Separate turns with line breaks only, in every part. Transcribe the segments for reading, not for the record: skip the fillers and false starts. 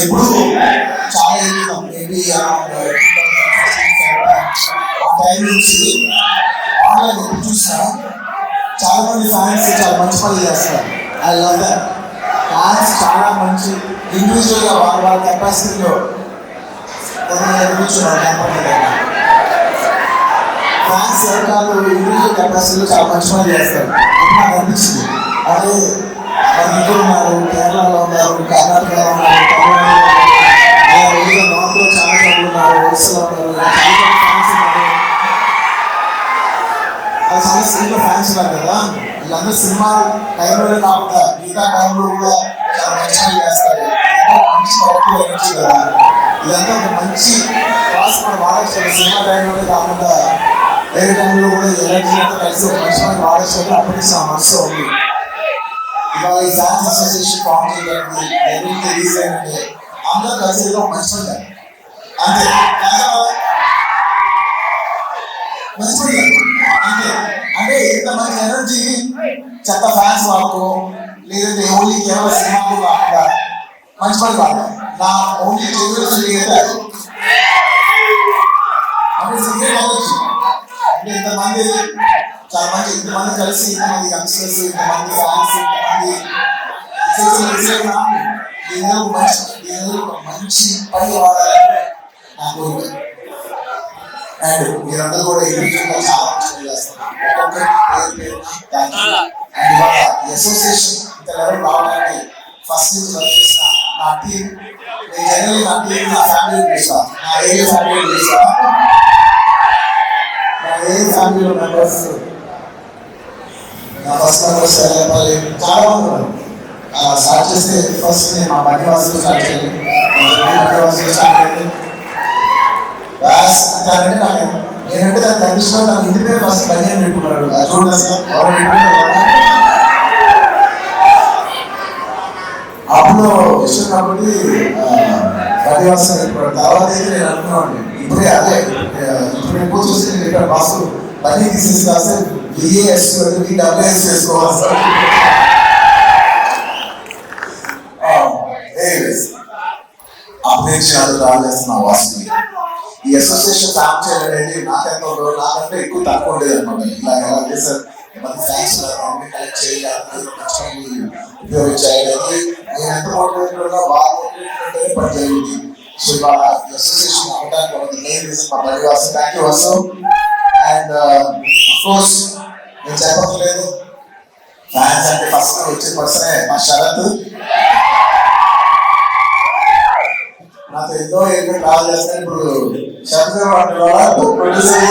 ఎప్పుడు చాలా maybe time నుంచి ఆన్లైన్ ఎప్పుడు చూసినా చాలా మంది ఫ్యాన్స్ చాలా మంచి పనులు చేస్తారు. I love that. ఫ్యాన్స్ చాలా మంచి ఇండివిజువల్గా వాళ్ళ కెపాసిటీలో ఫ్యాన్స్ రకాలు ఇండివిజువల్ కెపాసిటీలో చాలా మంచి పనులు చేస్తారు అని నాకు అనిపించింది. అదే మరి ఇక్కడ ఉన్నారు, కేరళలో ఉన్నారు, కర్ణాటకలో ఉన్నారు, తమిళనాడులో నార్త్లో చాలా చోట్ల ఉన్నారు, ఒడిస్సాలో ఉన్నారు, ఫ్యాన్స్ ఉన్నారు. అది చాలా సినిమా ఫ్యాన్స్ ఉన్నారు కదా, వీళ్ళందరూ సినిమా టైంలోనే కాకుండా మిగతా టైంలో కూడా చాలా మంచిగా చేస్తారు. మంచి పవర్ఫుల్ ఎనర్జీ కదా, ఇదంతా ఒక మంచి క్లాస్ మనం వాడచ్చు. సినిమా టైంలోనే కాకుండా వేరే టైంలో కూడా ఎనర్జీ అంతా కలిసి ఒక మంచి మనం వాడచ్చు. అప్పటి నుంచి నా మనసులో ఉంది. ఇవాళ ఈ ఫ్యాన్స్ అసోసియేషన్ ఫామ్ చేయడానికి ఎవరికి రీజన్ అంటే అందరూ కలిసి ఒక మంచి పని అంతే, మంచి పని అంతే. అంటే ఇంత మంచి ఎనర్జీ చెత్త ఫ్యాన్స్ వాళ్ళకు లేదంటే ఓన్లీ కేవలం సినిమాకు కాకుండా మంచి పని కాదు. నా ఓన్లీ అంటే ఇంతమంది చాలా మంది, ఇంతమంది కలిసి, ఇంతమంది యంగ్స్టర్స్, ఇంతమంది ఫ్యాన్స్, మంచి పని వాడాలని నా కోరిక. అండ్ మీరందరూ కూడా ఇండివిజువల్గా చాలా మంచి చేస్తారు. అండ్ ఇవాళ ఈ అసోసియేషన్ ఇంత లెవెల్ రావడానికి ఫస్ట్ నుంచి వర్క్ చేసిన నా టీం, నేను జనరల్లీ నా టీం నా ఫ్యామిలీ పిలుస్తాను, నా ఏరియా ఫ్యామిలీ పిలుస్తాను. నా ఏరియా ఫ్యామిలీలో మెంబర్స్, నా ఫస్ట్ మెంబర్స్ చాలా మంది ఉన్నారు. స్టార్ట్ చేస్తే ఫస్ట్ నేను మా బన్నివాసులు స్టార్ట్ చేయాలి. బన్నివాసులు స్టార్ట్ చేయాలి అంటే నాకు నేనంటే దాని కండిషన్ నాకు ఇంటి పేరు ఫస్ట్ బన్నీ అని పెట్టుకున్నాడు. చూడండి సార్, అప్పుడు ఇష్టం కాబట్టి బన్నివాసులు పెట్టుకున్నాడు. తర్వాత అయితే నేను అనుకున్నాను ఇప్పుడే అదే ఇప్పుడు ఎక్కువ చూసి నేను ఇక్కడ బాసు బన్నీ తీసేసి కాస్తే బిఏఎస్ డబ్ల్యూఎస్ చేసుకోవాలి సార్. అపేక్షలు రాజేస్తున్న వాసుని ఈ అసోసియేషన్ ఫామ్ చేయాలనేది నాకంటే ఎక్కువ తక్కువ ఉండేది అనమాట. ఇలా ఎలా చేశారు ఫ్యాన్స్ కలెక్ట్ చేయాలి, ఉపయోగించాలి, నేను ఎంత మోటివేటెడ్గా బాగా మోటివేటెడ్ పని జరిగింది. సో ఇవాళ అసోసియేషన్ అవ్వడానికి ఒక మెయిన్ రీజన్ మా బడి Vasu. Thank you Vasu. And of course నేను చెప్పలేదు, ఫ్యాన్స్ అంటే ఫస్ట్ వచ్చే పర్సనే మా శరత్. నాతో ఎన్నో ట్రావెల్ చేస్తాను. ఇప్పుడు Sharath producer.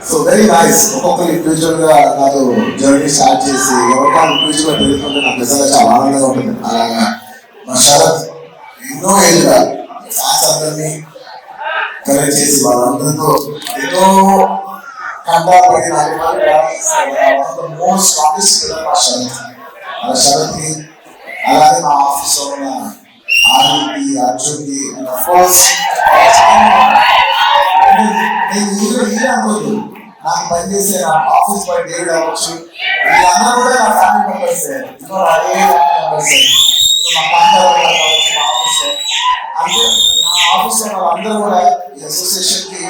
So very nice. ఒక్కొక్కరు ఇండివిజువల్ గా నాతో జర్నీ స్టార్ట్ చేసి ఎవరికైనా ఇండివిజువల్ గా పెరుగుతుంటే నాకు నిజంగా చాలా ఆనందంగా ఉంటుంది. అలాగా మా శరత్ ఎన్నో ఏళ్ళుగా ఫ్యాన్స్ అందరినీ కలెక్ట్ చేసి వాళ్ళందరితో ఎన్నో కంటాపడి మోస్ట్ ఆఫీస్ మా శరత్. ఆ శరత్కి అలాగే మా ఆఫీస్ లో ఉన్న ఆర్కి, అర్జున్కి, అనుకోదు నాకు పనిచేసే నా ఆఫీస్ బాయ్ డేవిడ్ అవ్వచ్చు, వీళ్ళందరూ కూడా నా ఫ్యామిలీ మెంబర్స్. ఇంకో అదే మెంబర్స్ మా కాంటాక్ట్ కావచ్చు మా ఆఫీస్. అంటే నా ఆఫీస్ లో వాళ్ళందరూ కూడా ఈ అసోసియేషన్ కి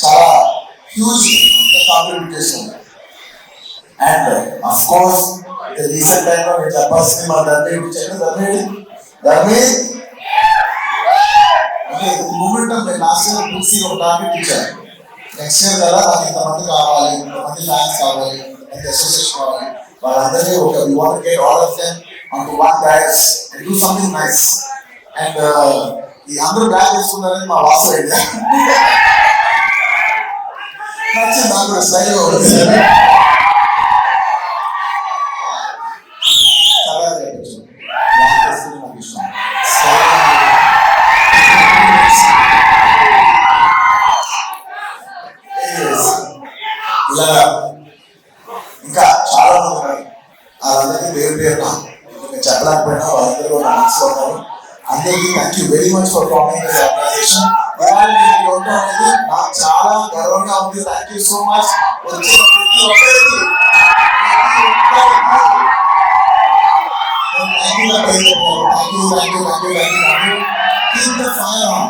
చాలా హ్యూజ్ కాంట్రిబ్యూట్ చేస్తుంది. అండ్ అఫ్ కోర్స్ రీసెంట్ టైంలో నేను చెప్పాల్సింది మా ధర్మేడి అంటే మూమెంట్ నేను లాస్ట్ ఇయర్ పిలిచి ఒక టార్గెట్ ఇచ్చాను. నెక్స్ట్ ఇయర్ కదా నాకు ఇంతమంది కావాలి, ఇంతమంది ఫ్యాన్స్ కావాలి, ఇంతమంది అసోసియేషన్ కావాలి, వాళ్ళందరినీ ఒక we want to get all of them onto one dais and do something nice. And ఈ అందరూ బ్యాగ్ వేసుకున్నారని మా వాసు ఐడియా నచ్చింది. నాకు కూడా స్టైల్ ఇలా ఇంకా చాలా మంది ఉన్నారు. వాళ్ళందరికీ పేరు పేరున నేను చెప్పలేకపోయినా వాళ్ళందరూ కూడా మనసులో ఉన్నారు. అందరికీ thank you very much for forming this organization. అనేది నాకు చాలా గర్వంగా ఉంది. Thank you so much. వచ్చిన ప్రతి ఒక్కరికి Keep the fire on.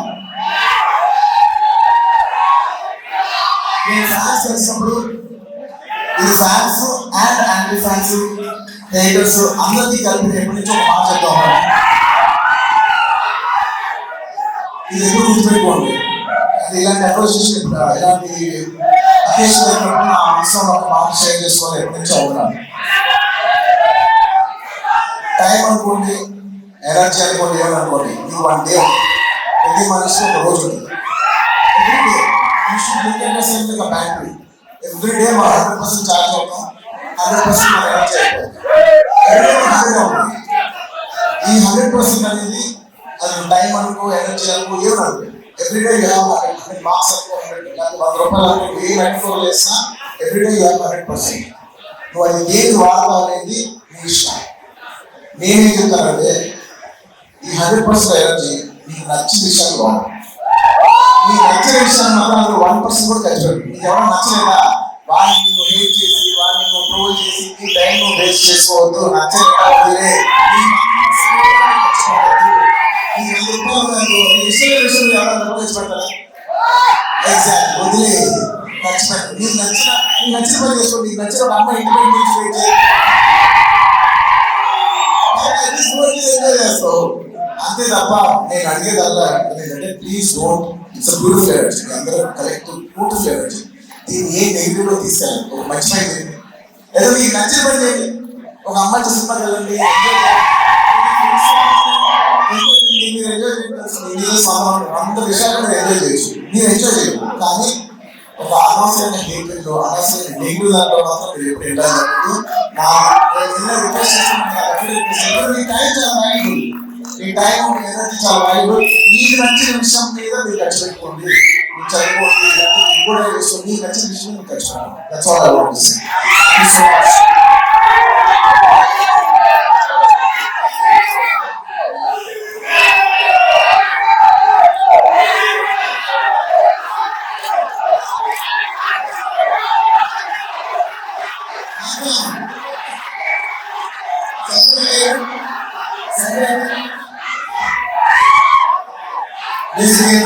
నేను ఫ్యాన్స్ కలిసినప్పుడు ఇది fans and anti fans haters అందరికీ కలిపి ఎప్పటి నుంచో ఒక మాట చెప్తా ఉన్నాను. ఇది ఎప్పుడు గుర్తుపెట్టుకోండి. అది ఇలాంటి అప్రోచేషన్ ఇలాంటి అకేషన్ అయినప్పుడు నా మనసులో ఒక మాట షేర్ చేసుకోవాలి ఎప్పటి నుంచో అవుతున్నాను. టైం అనుకోండి, ఎనర్జీ అనుకోండి, ఏమనుకోండి, ఇది 1 day. ప్రతి మనిషికి ఒక రోజు ఉంటుంది. You should look at yourself like a battery. Every day మనం 100% ఛార్జ్ అవుతాం, 100% మన ఎనర్జీ అయిపోతుంది. Every day 100 అవుతుంది. ఈ 100% అనేది అది టైం అనుకో, ఎనర్జీ అనుకో, ఏమనుకో, every day you have 100 marks అనుకో, 100 రూపాయలు అనుకో, ఏ మెటఫోర్ వేసినా ఎవ్రీ డే యూ హ్యావ్ 100%. నువ్వు అది ఏది వాడతావు అనేది నీ ఇష్టం. నేనేం చెప్తానంటే ఈ 100% ఎనర్జీ నీకు నచ్చిన విషయాలు వాడు. నీకు నచ్చిన విషయాన్ని మాత్రం 1% కూడా ఖర్చు పెట్టు. నీకు ఎవరైనా నచ్చలేదా వాళ్ళని నువ్వు హేట్ చేసి, వాళ్ళని నువ్వు ట్రోల్ చేసి నీ టైం నువ్వు వేస్ట్ చేసుకోవద్దు. నచ్చలేదా వదిలే. వదిలే ఖర్చు పెట్టు. నీకు నచ్చిన పని చేసుకో. నీకు నచ్చిన ఒక అమ్మాయి ఇంటి ఎంజాయ్ చేస్తావు అంతే తప్ప నేను అడిగేదల్లా ఏంటంటే please don't. It's a beautiful energy. అందరూ కలెక్ట్ బ్యూటిఫుల్ ఎనర్జీ. దీన్ని ఏ నెగిటివ్ లో తీసుకెళ్ళండి. ఒక మంచి పని చేయండి, ఏదో మీకు నచ్చిన పని చేయండి. ఒక అమ్మాయితో సినిమాకి వెళ్ళండి, మీరు ఎంజాయ్ చేయాల్సిన అంత విషయాలు మీరు ఎంజాయ్ చేయొచ్చు. మీరు ఎంజాయ్ చేయరు, కానీ ఒక అనవసరమైన హేట్రెడ్ అనవసరమైన నెగిటివ్ దాంట్లో మాత్రం మీరు ఎప్పుడు ఎంజాయ్ చేయలేదు. రిక్వెస్ట్ చేస్తున్నాను, మీ టైం చాలా వాల్యుబుల్. మీ టైం ఎనర్జీ చాలా వాల్యుబుల్. మీకు నచ్చిన విషయం మీద మీరు ఖర్చు పెట్టుకోండి. మీరు చదువుకోండి, కూడా చేసుకోండి. మీకు నచ్చిన విషయం మీరు ఖర్చు పెట్టుకోండి. That's all I want to say. Thank you so much. This is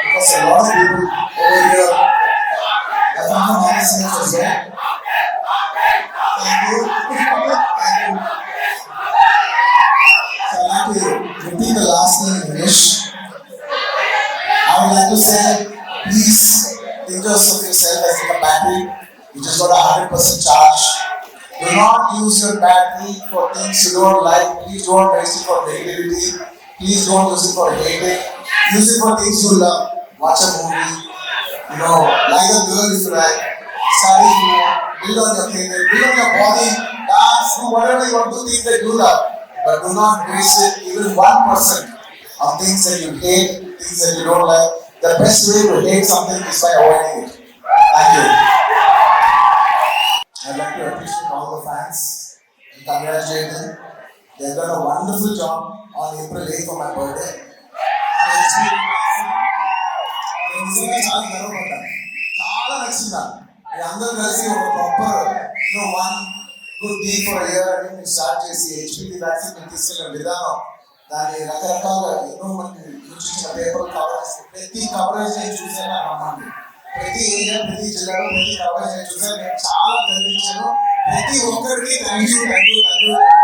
because a lot of people over here have found honest as well. Thank you. Thank you. So I'd like to repeat the last thing in English. I would like to say, please think of yourself as like a battery. You just got a 100% charge. Do not use your battery for things you don't like. Please don't waste it for negativity. Please don't use it for hating. Use it for things you love. Watch a movie. Like a girl if you like. Study, build on your career, build on your body, dance, do whatever you want to do, things that you love. But do not waste it even 1% on things that you hate, things that you don't like. The best way to hate something is by avoiding it. Thank you. I'd like to appreciate all the fans and congratulate them. They've done a wonderful job on April 8th for my birthday. చాలా నచ్చిందా మీ అందరూ కలిసి ఒక proper one good day for year అని మీరు start చేసి HPV vaccine మీరు తీసుకెళ్ళిన విధానం దాని రకరకాల ఎన్నో మంది చూసిన పేపర్ కవరేజ్ ప్రతి కవరేజ్ నేను చూసాను నమ్మండి ప్రతి ఏరియా, ప్రతి జిల్లాలో, ప్రతి కవరేజ్ చూసారు. నేను చాలా గర్వించాను. ప్రతి ఒక్కరికి థ్యాంక్ యూ.